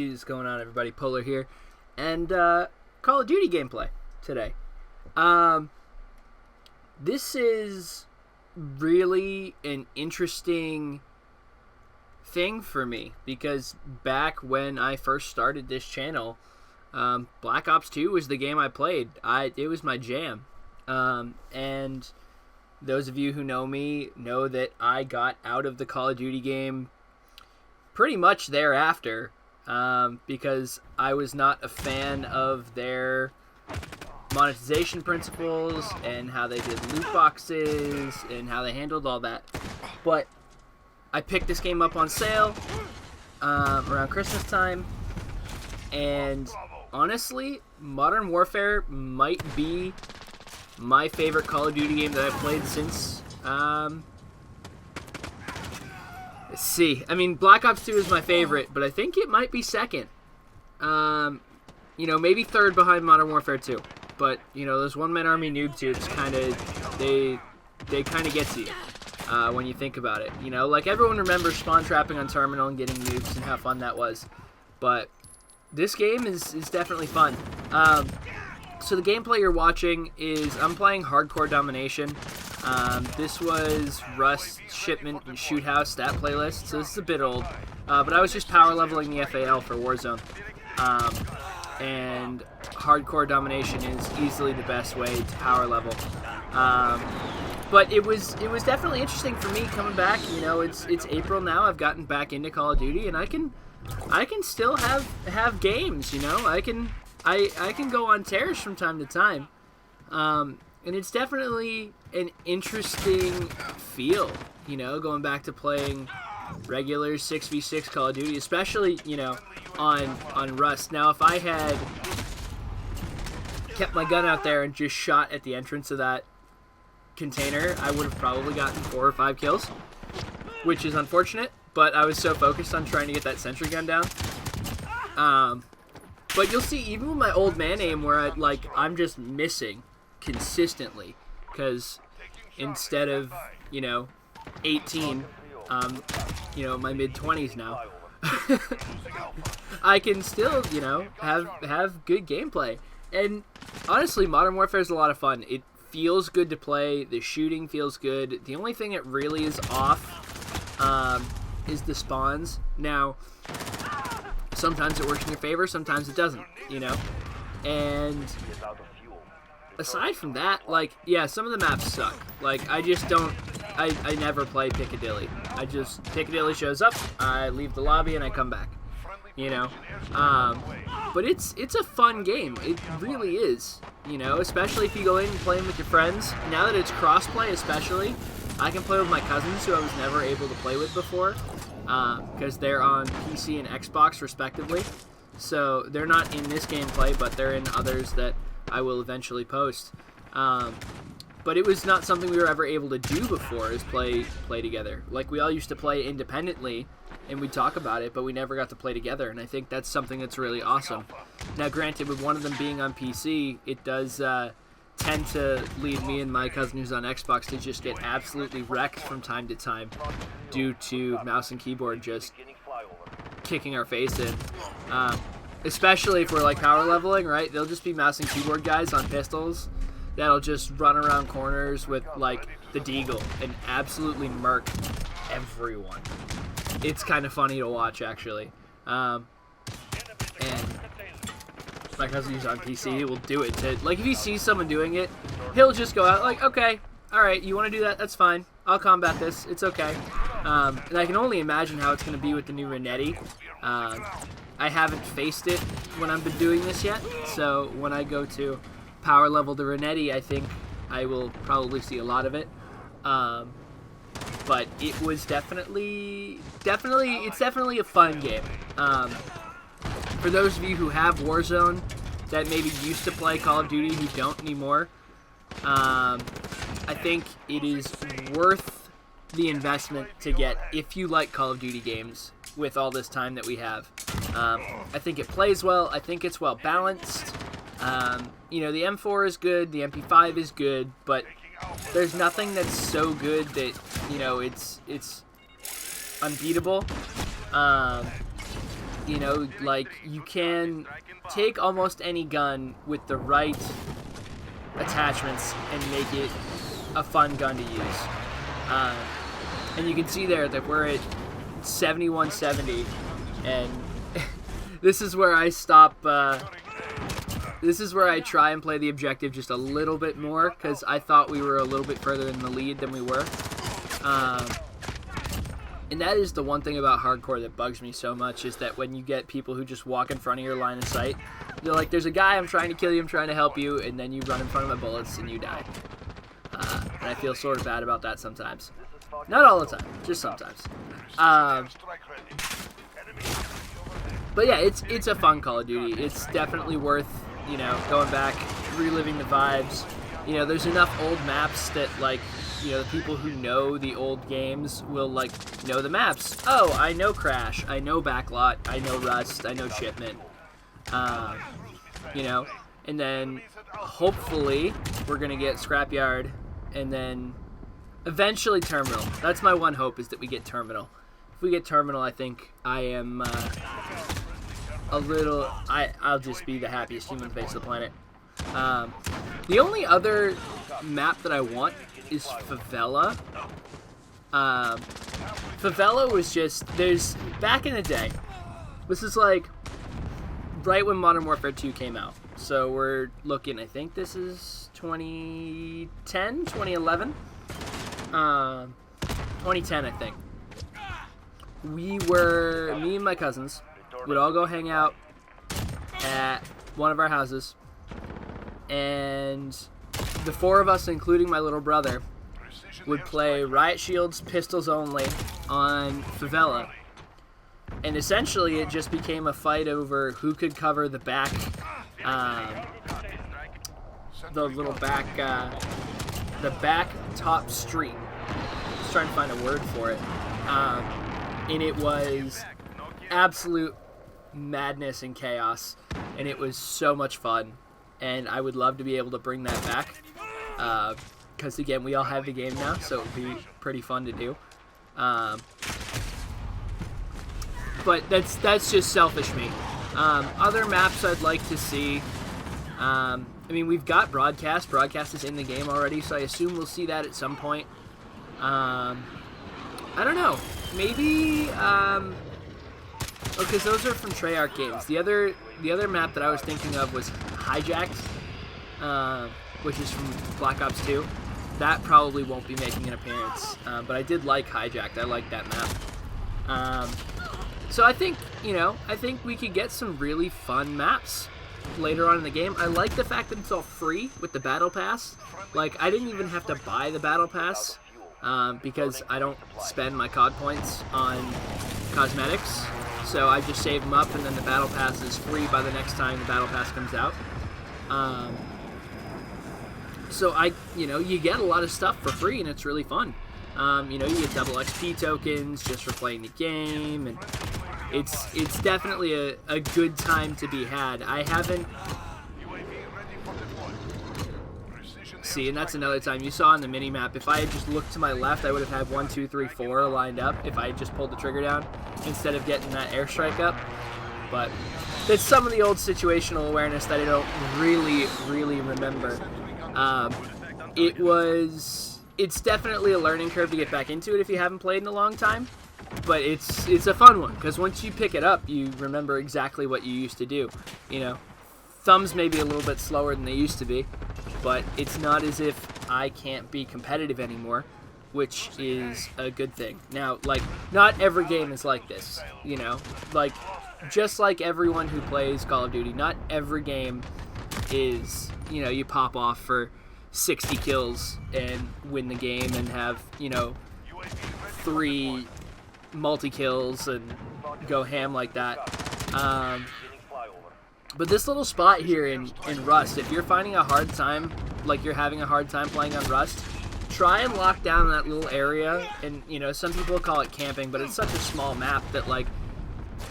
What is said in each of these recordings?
is going on, everybody? Polar here, and Call of Duty gameplay today. This is really an interesting thing for me because back when I first started this channel, Black Ops 2 was the game I played. It was my jam, and those of you who know me know that I got out of the Call of Duty game pretty much thereafter, because I was not a fan of their monetization principles and how they did loot boxes and how they handled all that. But I picked this game up on sale around Christmas time, and honestly, Modern Warfare might be my favorite Call of Duty game that I've played since, let's see. I mean, Black Ops 2 is my favorite, but I think it might be second. Maybe third behind Modern Warfare 2. But, those one-man army noob tubes they kind of get to you when you think about it. Like everyone remembers spawn trapping on Terminal and getting nukes and how fun that was. But this game is definitely fun. So the gameplay you're watching is, I'm playing Hardcore Domination. This was Rust, Shipment, and Shoot House stat playlist, so this is a bit old. But I was just power leveling the FAL for Warzone. And Hardcore Domination is easily the best way to power level. But it was definitely interesting for me coming back. It's April now. I've gotten back into Call of Duty, and I can still have games. I can go on tears from time to time, and it's definitely an interesting feel. Going back to playing regular 6v6 Call of Duty, especially on Rust. Now, if I had kept my gun out there and just shot at the entrance of that container, I would have probably gotten 4 or 5 kills, which is unfortunate, but I was so focused on trying to get that sentry gun down. But you'll see, even with my old man aim, where I'm just missing consistently, because instead of 18, my mid-20s now, I can still have good gameplay. And honestly, Modern Warfare is a lot of fun. It feels good to play. The shooting feels good. The only thing that really is off is the spawns. Now, sometimes it works in your favor, sometimes it doesn't, And aside from that, some of the maps suck. I never play Piccadilly. Piccadilly shows up, I leave the lobby, and I come back, But it's a fun game. It really is, especially if you go in and play with your friends. Now that it's cross-play especially, I can play with my cousins who I was never able to play with before, because they're on PC and Xbox respectively. So they're not in this gameplay, but they're in others that I will eventually post. But it was not something we were ever able to do before, is play together. We all used to play independently, and we'd talk about it, but we never got to play together, and I think that's something that's really awesome. Now, granted, with one of them being on PC, it does tend to lead me and my cousin who's on Xbox to just get absolutely wrecked from time to time due to mouse and keyboard just kicking our face in. Especially if we're power leveling, right? They'll just be mouse and keyboard guys on pistols that'll just run around corners with the deagle and absolutely murk everyone. It's kind of funny to watch, actually. And my cousin who's on PC will do it to, if he sees someone doing it, he'll just go out okay, alright, you want to do that? That's fine. I'll combat this. It's okay. And I can only imagine how it's going to be with the new Renetti. I haven't faced it when I've been doing this yet, so when I go to power level the Renetti, I think I will probably see a lot of it. But it was definitely a fun game. For those of you who have Warzone that maybe used to play Call of Duty who don't anymore, I think it is worth the investment to get if you like Call of Duty games with all this time that we have. I think it plays well. I think it's well balanced. The M4 is good, the MP5 is good, but there's nothing that's so good that, it's unbeatable. You know, like, you can take almost any gun with the right attachments and make it a fun gun to use. And you can see there that we're at 7170, and this is where I stop. This is where I try and play the objective just a little bit more, because I thought we were a little bit further in the lead than we were. And that is the one thing about hardcore that bugs me so much, is that when you get people who just walk in front of your line of sight, they're like, there's a guy, I'm trying to kill you, I'm trying to help you, and then you run in front of my bullets and you die. And I feel sort of bad about that sometimes. Not all the time, just sometimes. But yeah, it's a fun Call of Duty. It's definitely worth, you know, going back, reliving the vibes. You know, there's enough old maps that, like, you know, the people who know the old games will, like, know the maps. Oh, I know Crash, I know Backlot, I know Rust, I know Shipment. You know, and then hopefully we're going to get Scrapyard, and then eventually Terminal. That's my one hope, is that we get Terminal. If we get Terminal, I think I am I'll just be the happiest human face of the planet. The only other map that I want is Favela. Favela was just, back in the day, this is like right when Modern Warfare 2 came out. So we're looking, I think this is 2010, 2011? 2010, I think. Me and my cousins would all go hang out at one of our houses, and the four of us, including my little brother, would play Riot Shields pistols only on Favela. And essentially it just became a fight over who could cover the back, the back top street. Just trying to find a word for it. And it was absolute madness and chaos, and it was so much fun, and I would love to be able to bring that back, because again, we all have the game now, so it would be pretty fun to do. But that's just selfish me. Other maps I'd like to see, I mean, we've got Broadcast is in the game already, so I assume we'll see that at some point. I don't know, maybe because those are from Treyarch games. The other map that I was thinking of was Hijacked, which is from Black Ops 2. That probably won't be making an appearance, but I did like Hijacked. I like that map. So I think we could get some really fun maps later on in the game. I like the fact that it's all free with the Battle Pass. Like, I didn't even have to buy the Battle Pass, because I don't spend my COD points on cosmetics. So I just save them up, and then the Battle Pass is free by the next time the Battle Pass comes out. So you get a lot of stuff for free, and it's really fun. You get double XP tokens just for playing the game, and it's definitely a good time to be had. I haven't... See, and that's another time. You saw on the mini-map, if I had just looked to my left, I would have had 1, 2, 3, 4 lined up if I had just pulled the trigger down instead of getting that airstrike up. But it's some of the old situational awareness that I don't really remember. It's definitely a learning curve to get back into it if you haven't played in a long time. But it's a fun one, because once you pick it up, you remember exactly what you used to do. Thumbs may be a little bit slower than they used to be, but it's not as if I can't be competitive anymore, which is a good thing. Now, like, not every game is like this, like, just like everyone who plays Call of Duty, not every game is, you pop off for 60 kills and win the game and have, 3 multi-kills and go ham like that. But this little spot here in Rust, if you're finding a hard time, like you're having a hard time playing on Rust, try and lock down that little area. And, some people call it camping, but it's such a small map that, like,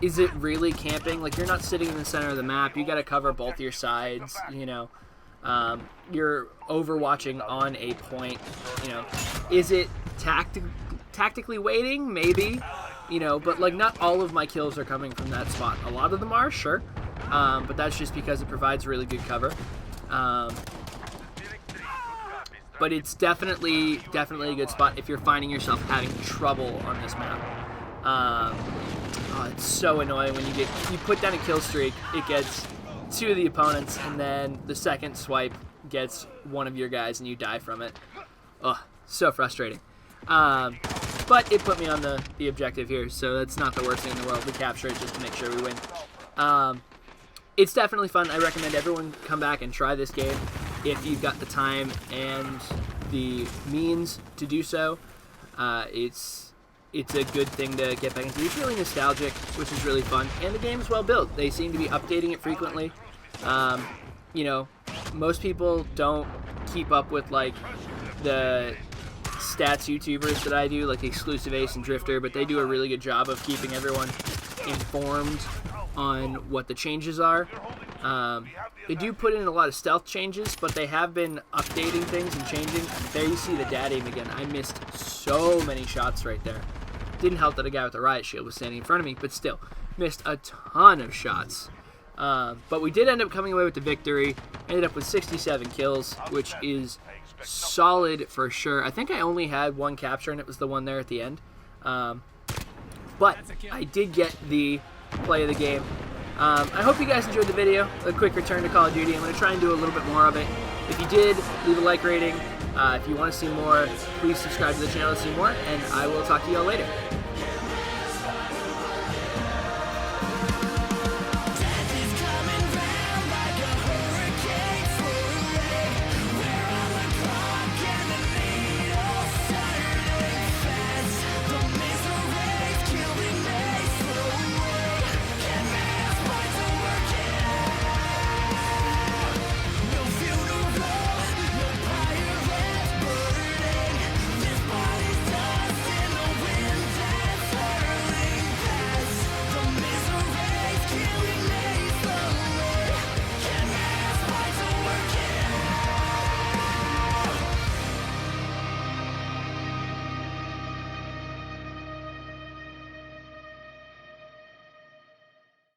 is it really camping? Like, you're not sitting in the center of the map. You got to cover both your sides, You're overwatching on a point, Is it tactically waiting? Maybe. you know, but like not all of my kills are coming from that spot. A lot of them are, sure, but that's just because it provides really good cover. But it's definitely a good spot if you're finding yourself having trouble on this map. Oh, it's so annoying when you put down a kill streak, it gets 2 of the opponents, and then the second swipe gets one of your guys and you die from it. Ugh, so frustrating. But it put me on the objective here, so that's not the worst thing in the world. We capture it just to make sure we win. It's definitely fun. I recommend everyone come back and try this game if you've got the time and the means to do so. It's a good thing to get back into. It's really nostalgic, which is really fun, and the game is well built. They seem to be updating it frequently. You know, most people don't keep up with like the stats YouTubers that I do, like Exclusive Ace and Drifter, but they do a really good job of keeping everyone informed on what the changes are. They do put in a lot of stealth changes, but they have been updating things and changing. There you see the dad aim again. I missed so many shots right there. Didn't help that a guy with a riot shield was standing in front of me, but still, missed a ton of shots. But we did end up coming away with the victory. Ended up with 67 kills, which is solid for sure. I think I only had 1 capture, and it was the one there at the end. But I did get the play of the game. I hope you guys enjoyed the video, a quick return to Call of Duty. I'm going to try and do a little bit more of it. If you did, leave a like rating. If you want to see more, please subscribe to the channel to see more, and I will talk to you all later.